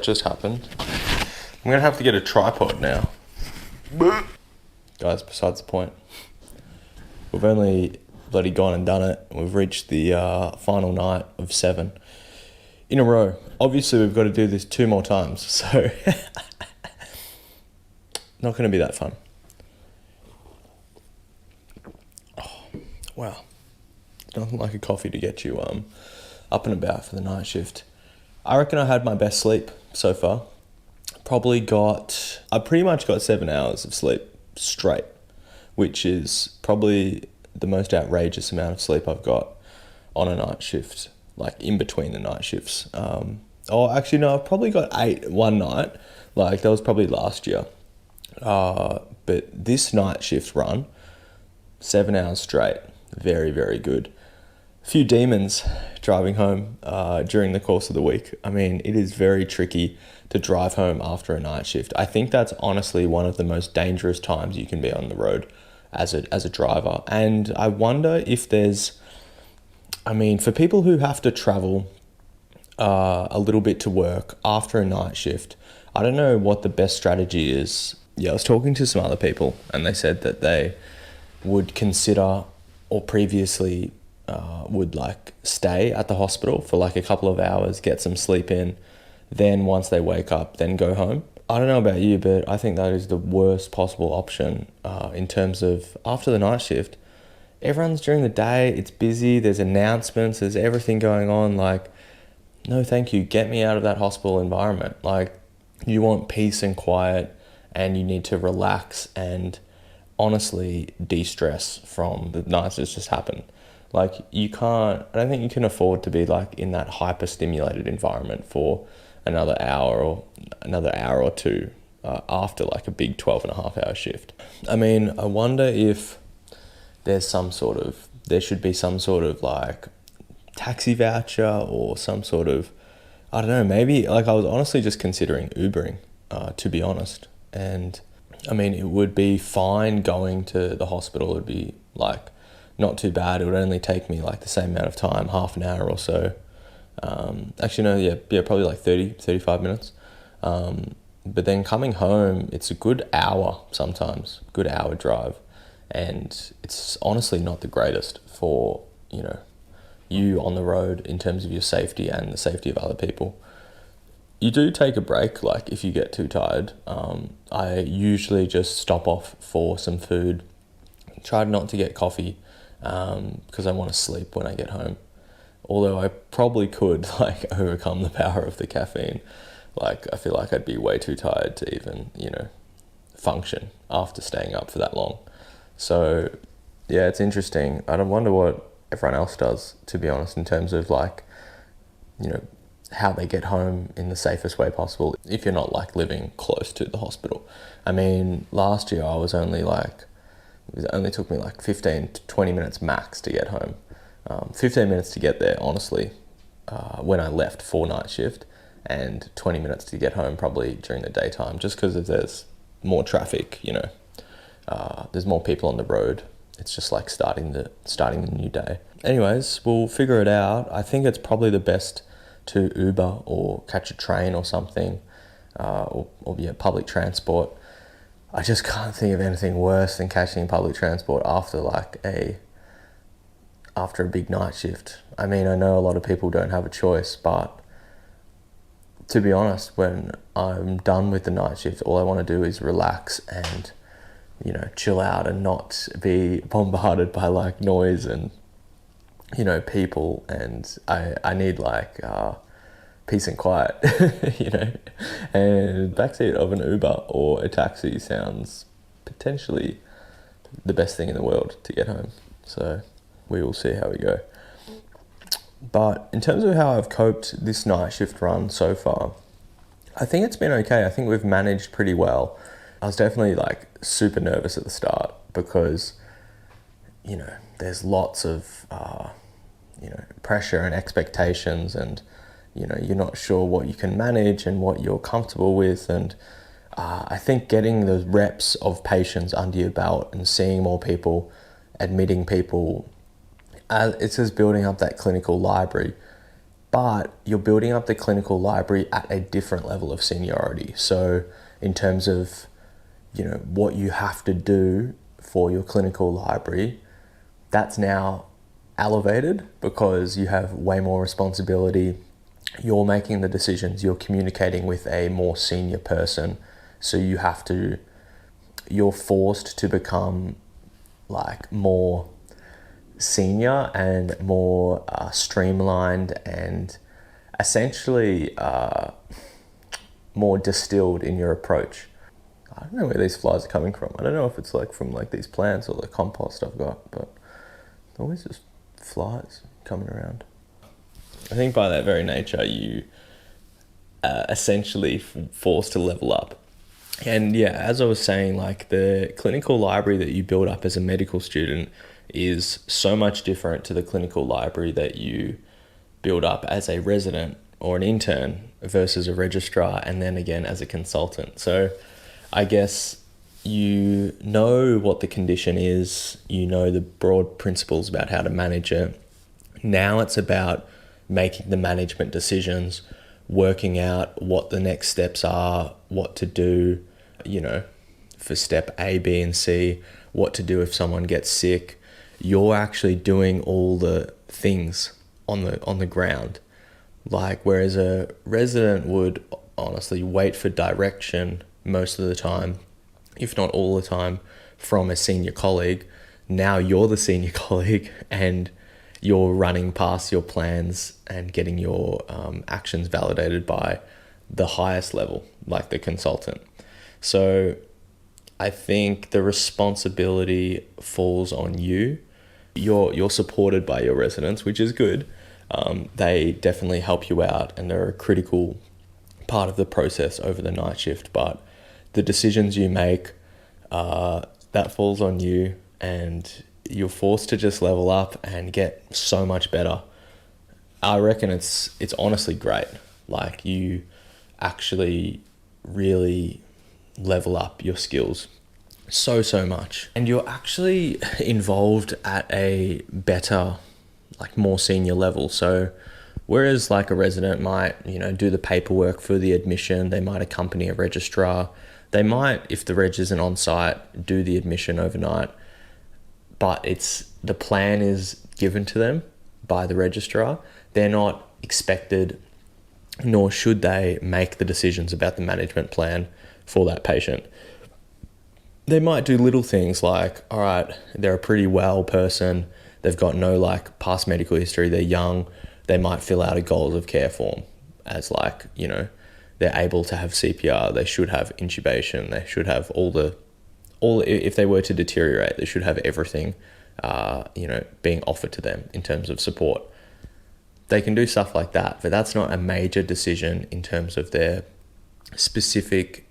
just happened. I'm gonna have to get a tripod now. Guys, besides the point. We've only bloody gone and done it. We've reached the final night of 7 in a row. Obviously, we've got to do this 2 more times, so not going to be that fun. Oh, wow. Nothing like a coffee to get you up and about for the night shift. I reckon I had my best sleep so far. I pretty much got 7 hours of sleep straight, which is probably the most outrageous amount of sleep I've got on a night shift, like in between the night shifts. Actually, no, I've probably got 8 one night. Like, that was probably last year. But this night shift run, 7 hours straight, very, very good. A few demons driving home during the course of the week. I mean, it is very tricky to drive home after a night shift. I think that's honestly one of the most dangerous times you can be on the road as a driver. And I wonder if there's, for people who have to travel a little bit to work after a night shift, I don't know what the best strategy is. Yeah, I was talking to some other people and they said that they would consider or previously would like stay at the hospital for like a couple of hours, get some sleep in, then once they wake up, then go home. I don't know about you, but I think that is the worst possible option in terms of after the night shift. Everyone's during the day, it's busy, there's announcements, there's everything going on. Like, no thank you, get me out of that hospital environment. Like, you want peace and quiet and you need to relax and honestly de-stress from the nights that's just happened. Like, I don't think you can afford to be like in that hyper-stimulated environment for another hour or two after like a big 12.5 hour shift. I wonder if there should be some sort of like taxi voucher or some sort of, I don't know, maybe like I was honestly just considering Ubering, to be honest. And it would be fine going to the hospital. It would be like not too bad. It would only take me like the same amount of time, half an hour or so. Probably like 35 minutes. But then coming home, it's a good hour sometimes, good hour drive. And it's honestly not the greatest for, you on the road in terms of your safety and the safety of other people. You do take a break, like if you get too tired. I usually just stop off for some food, try not to get coffee, because I want to sleep when I get home. Although I probably could like overcome the power of the caffeine. Like, I feel like I'd be way too tired to even, function after staying up for that long. So yeah, it's interesting. I don't wonder what everyone else does, to be honest, in terms of like, how they get home in the safest way possible if you're not like living close to the hospital. Last year it only took me like 15 to 20 minutes max to get home. 15 minutes to get there, honestly, when I left for night shift, and 20 minutes to get home probably during the daytime, just because there's more traffic, there's more people on the road. It's just like starting the new day. Anyways, we'll figure it out. I think it's probably the best to Uber or catch a train or something, or public transport. I just can't think of anything worse than catching public transport after a big night shift. I know a lot of people don't have a choice, but to be honest, when I'm done with the night shift, all I want to do is relax and, chill out and not be bombarded by like noise and, people. And I need like peace and quiet, and backseat of an Uber or a taxi sounds potentially the best thing in the world to get home. So we will see how we go. But in terms of how I've coped this night shift run so far, I think it's been okay. I think we've managed pretty well. I was definitely like super nervous at the start because, there's lots of, pressure and expectations, and, you're not sure what you can manage and what you're comfortable with. And I think getting the reps of patients under your belt and seeing more people, admitting people, it's just building up that clinical library. but you're building up the clinical library at a different level of seniority. So in terms of, what you have to do for your clinical library, that's now elevated because you have way more responsibility. You're making the decisions, you're communicating with a more senior person. So you're forced to become like more senior and more streamlined and essentially more distilled in your approach. I don't know where these flies are coming from. I don't know if it's like from like these plants or the compost I've got, but always just flies coming around. I think by that very nature, you essentially forced to level up. And yeah, as I was saying, like the clinical library that you build up as a medical student is so much different to the clinical library that you build up as a resident or an intern versus a registrar and then again as a consultant. So I guess you know what the condition is, you know the broad principles about how to manage it. Now it's about making the management decisions, working out what the next steps are, what to do, for step A, B, and C, what to do if someone gets sick. You're actually doing all the things on the ground. Like, whereas a resident would honestly wait for direction most of the time, if not all the time, from a senior colleague. Now you're the senior colleague and you're running past your plans and getting your actions validated by the highest level, like the consultant. So I think the responsibility falls on you. You're supported by your residents, which is good. They definitely help you out and they're a critical part of the process over the night shift. But the decisions you make, that falls on you, and you're forced to just level up and get so much better. I reckon it's honestly great. Like, you actually really level up your skills so much, and you're actually involved at a better, like more senior level. So whereas like a resident might, do the paperwork for the admission, they might accompany a registrar, they might, if the reg isn't on site, do the admission overnight, but the plan is given to them by the registrar. They're not expected, nor should they make the decisions about the management plan for that patient. They might do little things like, all right, they're a pretty well person, they've got no like past medical history, they're young, they might fill out a goals of care form as like, they're able to have CPR, they should have intubation, they should have if they were to deteriorate, they should have everything, being offered to them in terms of support. They can do stuff like that, but that's not a major decision in terms of their specific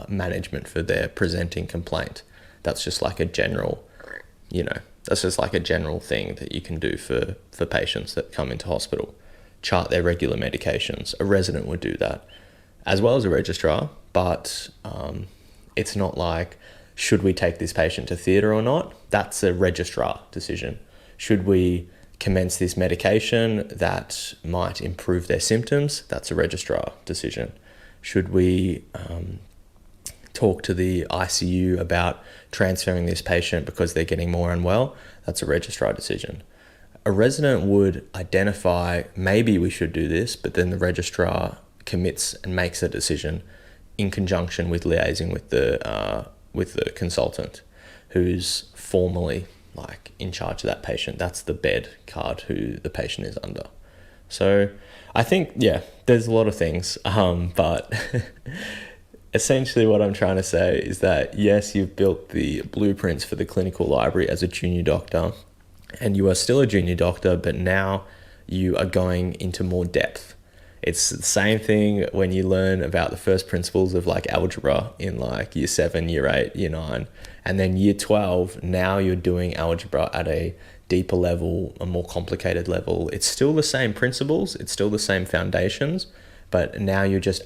management for their presenting complaint. That's just like a general, that's just like a general thing that you can do for patients that come into hospital. Chart their regular medications. A resident would do that, as well as a registrar, but it's not like, should we take this patient to theatre or not? That's a registrar decision. Should we commence this medication that might improve their symptoms? That's a registrar decision. Should we talk to the ICU about transferring this patient because they're getting more unwell? That's a registrar decision. A resident would identify, maybe we should do this, but then the registrar commits and makes a decision in conjunction with liaising with the consultant who's formally like in charge of that patient. That's the bed card who the patient is under. So I think, there's a lot of things, but essentially what I'm trying to say is that, yes, you've built the blueprints for the clinical library as a junior doctor, and you are still a junior doctor, but now you are going into more depth. It's the same thing when you learn about the first principles of like algebra in like year 7, year 8, year 9, and then year 12, now you're doing algebra at a deeper level, a more complicated level. It's still the same principles, it's still the same foundations, but now you're just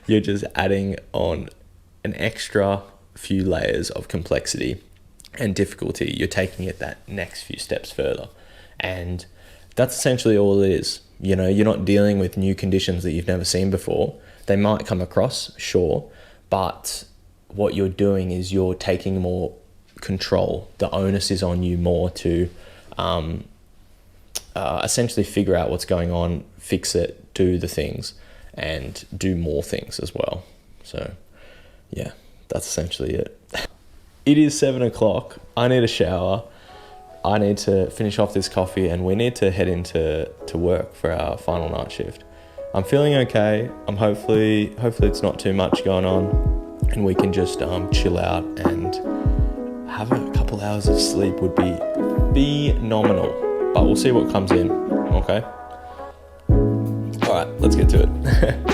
you're just adding on an extra few layers of complexity and difficulty. You're taking it that next few steps further. And that's essentially all it is. You know, you're not dealing with new conditions that you've never seen before. They might come across, sure, but what you're doing is you're taking more control. The onus is on you more to essentially figure out what's going on, fix it, do the things, and do more things as well. So yeah, that's essentially it. It is 7 o'clock. I need a shower. I need to finish off this coffee, and we need to head into work for our final night shift. I'm feeling okay. I'm hopefully it's not too much going on, and we can just chill out and have a couple hours of sleep would be phenomenal. But we'll see what comes in. Okay. All right, let's get to it.